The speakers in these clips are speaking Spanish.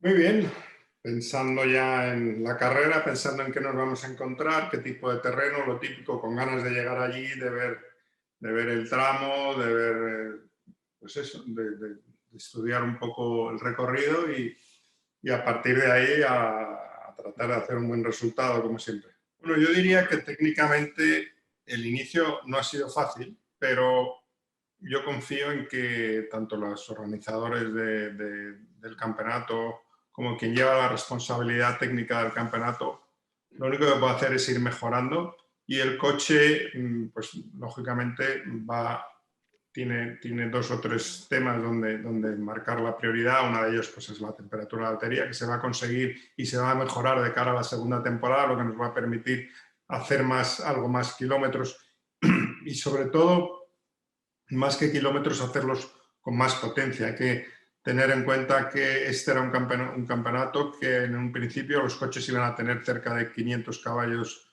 Muy bien, pensando ya en la carrera, pensando en qué nos vamos a encontrar, qué tipo de terreno, lo típico, con ganas de llegar allí, de ver el tramo, de ver, pues eso, de estudiar un poco el recorrido y a partir de ahí a tratar de hacer un buen resultado, como siempre. Bueno, yo diría que técnicamente el inicio no ha sido fácil, pero yo confío en que tanto los organizadores del campeonato como quien lleva la responsabilidad técnica del campeonato, lo único que puede hacer es ir mejorando y el coche, pues lógicamente tiene dos o tres temas donde marcar la prioridad. Una de ellos pues, es la temperatura de la batería, que se va a conseguir y se va a mejorar de cara a la segunda temporada, lo que nos va a permitir hacer algo más kilómetros y sobre todo, más que kilómetros, hacerlos con más potencia. Hay que tener en cuenta que este era un campeonato que en un principio los coches iban a tener cerca de 500 caballos,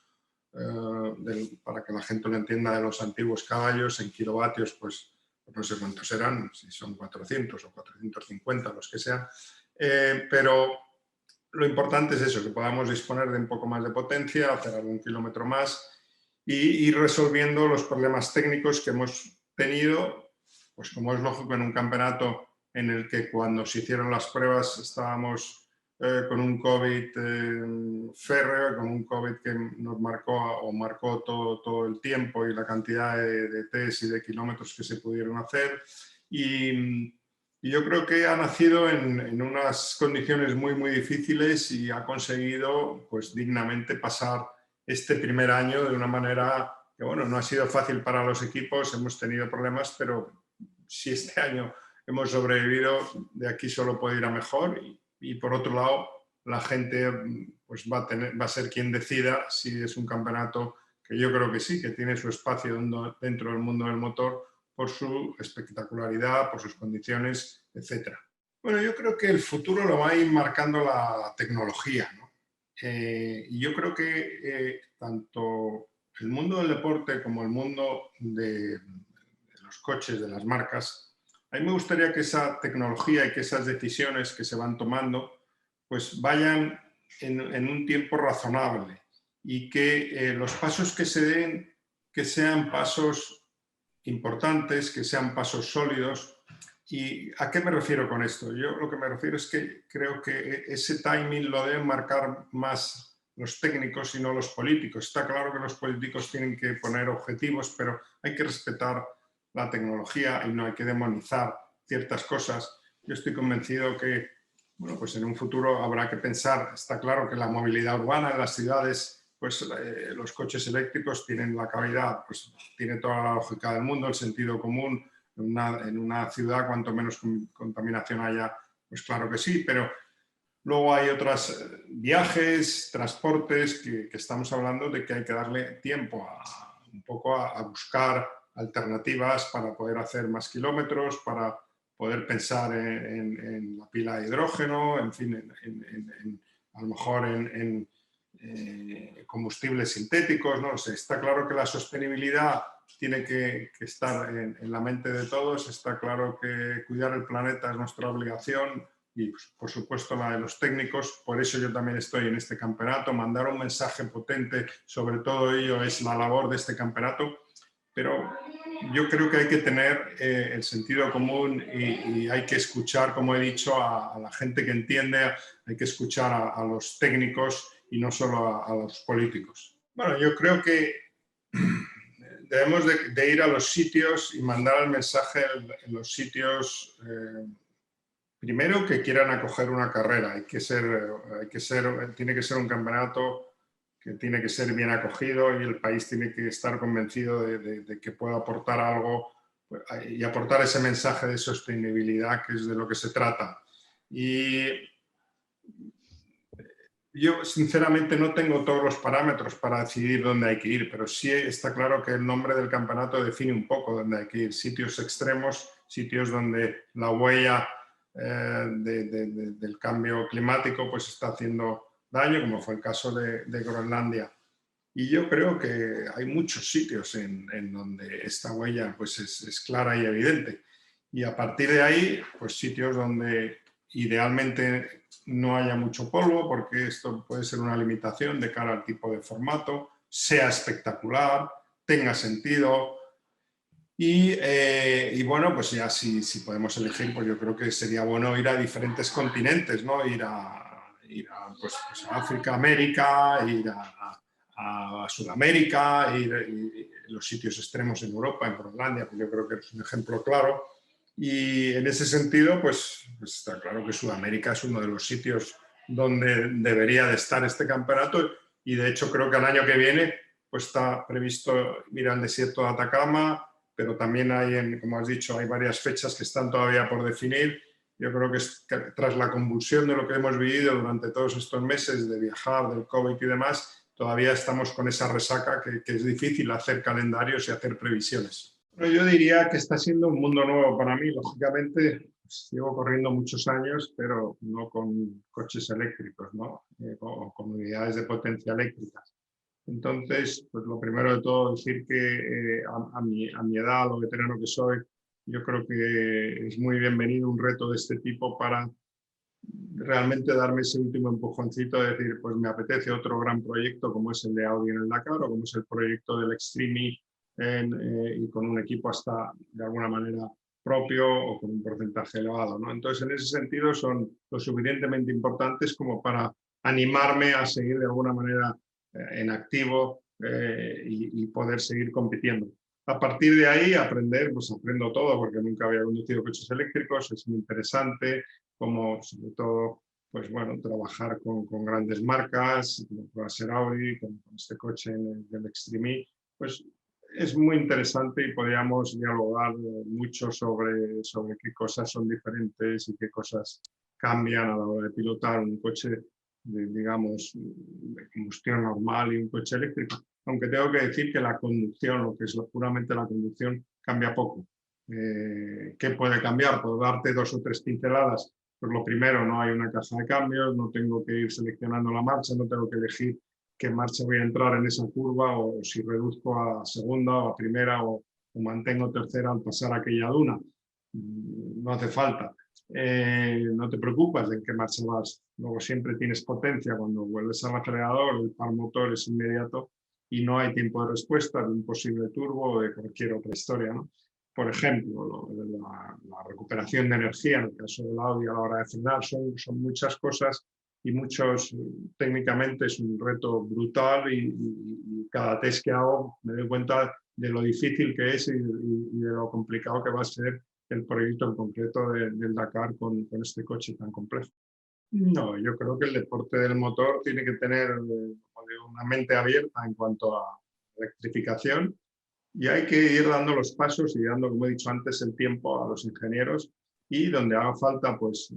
para que la gente lo entienda, de los antiguos caballos. En kilovatios, pues no sé cuántos serán, si son 400 o 450, los que sean, pero lo importante es eso, que podamos disponer de un poco más de potencia, hacer algún kilómetro más y ir resolviendo los problemas técnicos que hemos tenido, pues como es lógico en un campeonato en el que cuando se hicieron las pruebas estábamos con un COVID férreo, con un COVID que nos marcó todo el tiempo y la cantidad de test y de kilómetros que se pudieron hacer. Y yo creo que ha nacido en unas condiciones muy difíciles y ha conseguido pues dignamente pasar este primer año de una manera que, bueno, no ha sido fácil para los equipos, hemos tenido problemas, pero si este año hemos sobrevivido, de aquí solo puede ir a mejor. Y por otro lado, la gente pues va a ser quien decida si es un campeonato que yo creo que sí, que tiene su espacio dentro del mundo del motor por su espectacularidad, por sus condiciones, etcétera. Bueno, yo creo que el futuro lo va a ir marcando la tecnología, ¿no? Y yo creo que tanto el mundo del deporte como el mundo de los coches, de las marcas, a mí me gustaría que esa tecnología y que esas decisiones que se van tomando pues vayan en un tiempo razonable y que los pasos que se den que sean pasos importantes, que sean pasos sólidos. ¿Y a qué me refiero con esto? Yo lo que me refiero es que creo que ese timing lo deben marcar más los técnicos y no los políticos. Está claro que los políticos tienen que poner objetivos, pero hay que respetar la tecnología y no hay que demonizar ciertas cosas. Yo estoy convencido que, bueno, pues en un futuro habrá que pensar. Está claro que la movilidad urbana en las ciudades, pues los coches eléctricos tienen la cavidad, pues tiene toda la lógica del mundo, el sentido común. En una ciudad, cuanto menos contaminación haya, pues claro que sí, pero luego hay otros viajes, transportes, que estamos hablando de que hay que darle tiempo un poco a buscar alternativas para poder hacer más kilómetros, para poder pensar en la pila de hidrógeno, en fin, a lo mejor en combustibles sintéticos, ¿no? O sea, está claro que la sostenibilidad tiene que estar en la mente de todos, está claro que cuidar el planeta es nuestra obligación y, pues, por supuesto, la de los técnicos. Por eso yo también estoy en este campeonato. Mandar un mensaje potente sobre todo ello es la labor de este campeonato, pero yo creo que hay que tener el sentido común y hay que escuchar, como he dicho, a la gente que entiende, hay que escuchar a los técnicos y no solo a los políticos. Bueno, yo creo que debemos de ir a los sitios y mandar el mensaje en los sitios, primero, que quieran acoger una carrera. Tiene que ser un campeonato que tiene que ser bien acogido y el país tiene que estar convencido de que pueda aportar algo y aportar ese mensaje de sostenibilidad, que es de lo que se trata. Y yo, sinceramente, no tengo todos los parámetros para decidir dónde hay que ir, pero sí está claro que el nombre del campeonato define un poco dónde hay que ir. Sitios extremos, sitios donde la huella del cambio climático pues está haciendo daño, como fue el caso de Groenlandia. Y yo creo que hay muchos sitios en donde esta huella pues es clara y evidente. Y a partir de ahí, pues sitios donde idealmente no haya mucho polvo, porque esto puede ser una limitación de cara al tipo de formato, sea espectacular, tenga sentido. Y bueno, pues ya si podemos elegir, pues yo creo que sería bueno ir a diferentes continentes, ¿no? Ir a pues a África, América, ir a Sudamérica, ir los sitios extremos en Europa, en Groenlandia, pues yo creo que es un ejemplo claro. Y en ese sentido, pues está claro que Sudamérica es uno de los sitios donde debería de estar este campeonato, y de hecho creo que el año que viene pues está previsto ir al desierto de Atacama, pero también hay, como has dicho, hay varias fechas que están todavía por definir. Yo creo que tras la convulsión de lo que hemos vivido durante todos estos meses de viajar, del COVID y demás, todavía estamos con esa resaca que es difícil hacer calendarios y hacer previsiones. Bueno, yo diría que está siendo un mundo nuevo para mí. Lógicamente, pues, llevo corriendo muchos años, pero no con coches eléctricos, ¿no? Con unidades de potencia eléctricas. Entonces, pues lo primero de todo, decir que a mi edad, lo veterano que soy, yo creo que es muy bienvenido un reto de este tipo para realmente darme ese último empujoncito de decir, pues me apetece otro gran proyecto como es el de Audi en el Dakar o como es el proyecto del Extreme y con un equipo hasta de alguna manera propio o con un porcentaje elevado, ¿no? Entonces, en ese sentido son lo suficientemente importantes como para animarme a seguir de alguna manera en activo y poder seguir compitiendo. A partir de ahí aprender, pues aprendo todo porque nunca había conducido coches eléctricos, es muy interesante, como sobre todo, pues bueno, trabajar con grandes marcas, como puede ser Audi, con este coche del Extreme, pues es muy interesante y podríamos dialogar mucho sobre qué cosas son diferentes y qué cosas cambian a la hora de pilotar un coche, digamos, de combustión normal y un coche eléctrico. Aunque tengo que decir que la conducción, lo que es puramente la conducción, cambia poco. ¿Qué puede cambiar? Puedo darte 2 o 3 pinceladas. Pues lo primero, no hay una caja de cambios, no tengo que ir seleccionando la marcha, no tengo que elegir qué marcha voy a entrar en esa curva o si reduzco a segunda o a primera o mantengo tercera al pasar aquella duna. No hace falta. No te preocupas de en qué marcha vas. Luego siempre tienes potencia. Cuando vuelves al acelerador, el par motor es inmediato y no hay tiempo de respuesta de un posible turbo o de cualquier otra historia, ¿no? Por ejemplo, la recuperación de energía, en el caso del Audi a la hora de frenar, son muchas cosas y técnicamente es un reto brutal y cada test que hago me doy cuenta de lo difícil que es y de lo complicado que va a ser el proyecto en concreto del Dakar con este coche tan complejo. No, yo creo que el deporte del motor tiene que tener una mente abierta en cuanto a electrificación y hay que ir dando los pasos y dando, como he dicho antes, el tiempo a los ingenieros y donde haga falta, pues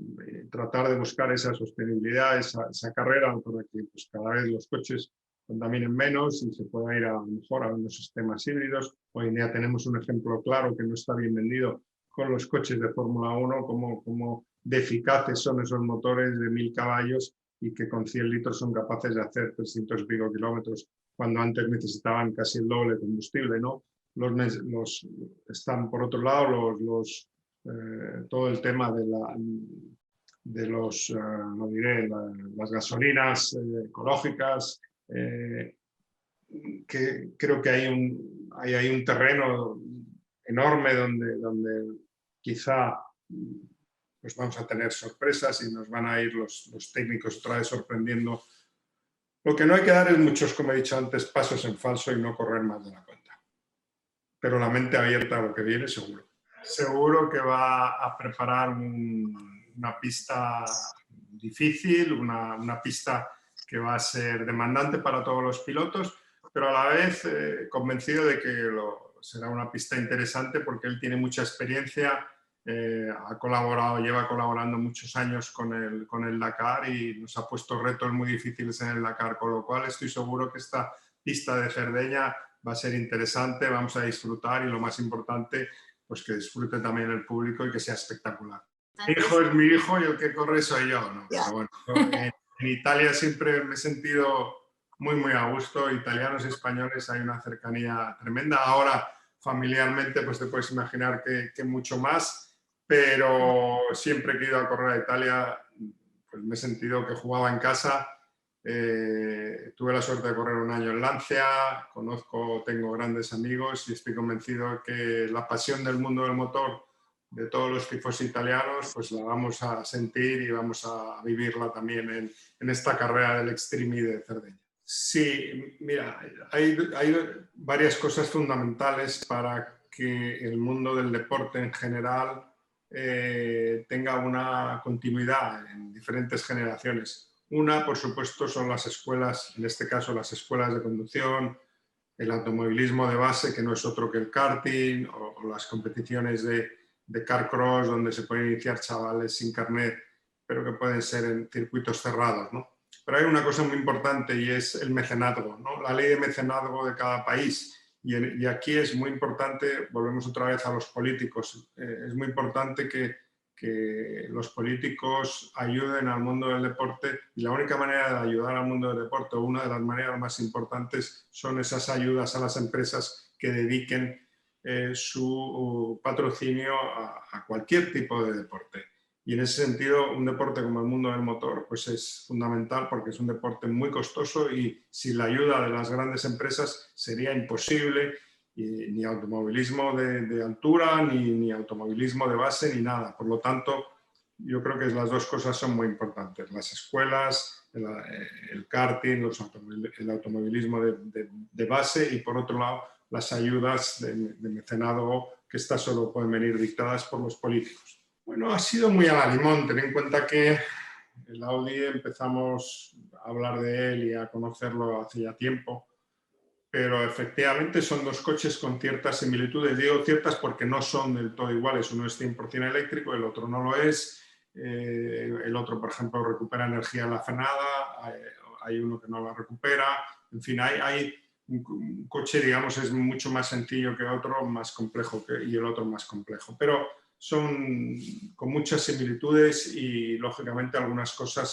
tratar de buscar esa sostenibilidad, esa carrera para que pues, cada vez los coches contaminen menos y se pueda ir a lo mejor a unos sistemas híbridos. Hoy en día tenemos un ejemplo claro que no está bien vendido con los coches de Fórmula 1, como de eficaces son esos motores de 1000 caballos y que con 100 litros son capaces de hacer 300 y pico kilómetros cuando antes necesitaban casi el doble de combustible, ¿no? Están por otro lado todo el tema de no diré, las gasolinas ecológicas, que creo que hay un terreno enorme donde quizá pues vamos a tener sorpresas y nos van a ir los técnicos otra vez sorprendiendo. Lo que no hay que dar es muchos, como he dicho antes, pasos en falso y no correr más de la cuenta. Pero la mente abierta a lo que viene, seguro. Seguro que va a preparar una pista difícil, una pista que va a ser demandante para todos los pilotos, pero a la vez convencido de que será una pista interesante porque él tiene mucha experiencia, lleva colaborando muchos años con el Dakar y nos ha puesto retos muy difíciles en el Dakar, con lo cual estoy seguro que esta pista de Cerdeña va a ser interesante, vamos a disfrutar y lo más importante, pues que disfrute también el público y que sea espectacular. Mi hijo es mi hijo y el que corre soy yo, ¿no? Pero bueno, en Italia siempre me he sentido muy a gusto, italianos y españoles hay una cercanía tremenda. Ahora familiarmente pues te puedes imaginar que mucho más, pero siempre que he ido a correr a Italia pues me he sentido que jugaba en casa. Tuve la suerte de correr un año en Lancia, tengo grandes amigos y estoy convencido que la pasión del mundo del motor de todos los tifos italianos, pues la vamos a sentir y vamos a vivirla también en esta carrera del Extreme de Cerdeña. Sí, mira, hay varias cosas fundamentales para que el mundo del deporte en general tenga una continuidad en diferentes generaciones. Una, por supuesto, son las escuelas, en este caso las escuelas de conducción, el automovilismo de base, que no es otro que el karting, o las competiciones de carcross, donde se pueden iniciar chavales sin carnet, pero que pueden ser en circuitos cerrados, ¿no? Pero hay una cosa muy importante y es el mecenazgo, ¿no? La ley de mecenazgo de cada país. Y aquí es muy importante, volvemos otra vez a los políticos, es muy importante que los políticos ayuden al mundo del deporte, y la única manera de ayudar al mundo del deporte, o una de las maneras más importantes, son esas ayudas a las empresas que dediquen su patrocinio a cualquier tipo de deporte. Y en ese sentido, un deporte como el mundo del motor pues es fundamental, porque es un deporte muy costoso y sin la ayuda de las grandes empresas sería imposible ni automovilismo de altura, ni automovilismo de base, ni nada. Por lo tanto, yo creo que las dos cosas son muy importantes. Las escuelas, el karting, el automovilismo de base, y por otro lado las ayudas de mecenazgo, que estas solo pueden venir dictadas por los políticos. Bueno, ha sido muy a la limón. Ten en cuenta que el Audi empezamos a hablar de él y a conocerlo hace ya tiempo, pero efectivamente son dos coches con ciertas similitudes. Digo ciertas porque no son del todo iguales. Uno es 100% eléctrico, el otro no lo es. El otro, por ejemplo, recupera energía en la frenada, hay uno que no la recupera. En fin, hay un coche, digamos, es mucho más sencillo que otro, más complejo y el otro más complejo. Pero son con muchas similitudes y, lógicamente, algunas cosas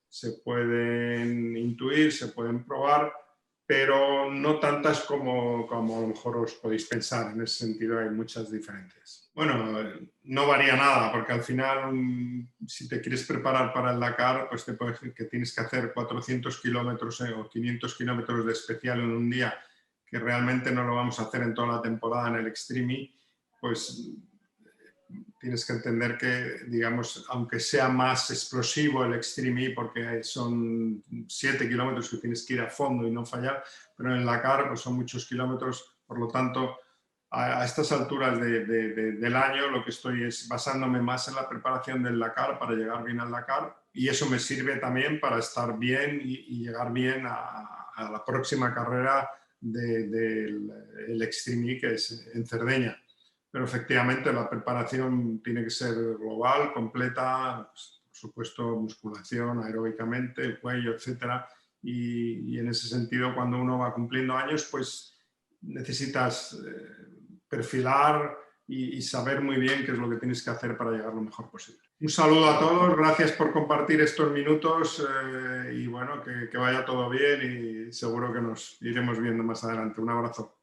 se pueden intuir, se pueden probar, pero no tantas como a lo mejor os podéis pensar. En ese sentido hay muchas diferencias. Bueno, no varía nada, porque al final, si te quieres preparar para el Dakar, pues que tienes que hacer 400 kilómetros o 500 kilómetros de especial en un día, que realmente no lo vamos a hacer en toda la temporada en el Extreme, pues tienes que entender que, digamos, aunque sea más explosivo el Extreme, porque son 7 kilómetros que tienes que ir a fondo y no fallar, pero en el Dakar pues son muchos kilómetros. Por lo tanto, a estas alturas del año, lo que estoy es basándome más en la preparación del Dakar para llegar bien al Dakar, y eso me sirve también para estar bien y llegar bien a la próxima carrera del Extreme, que es en Cerdeña. Pero efectivamente la preparación tiene que ser global, completa, pues, por supuesto musculación, aeróbicamente, el cuello, etcétera. Y en ese sentido, cuando uno va cumpliendo años, pues necesitas perfilar y saber muy bien qué es lo que tienes que hacer para llegar lo mejor posible. Un saludo a todos, gracias por compartir estos minutos, y bueno, que vaya todo bien, y seguro que nos iremos viendo más adelante. Un abrazo.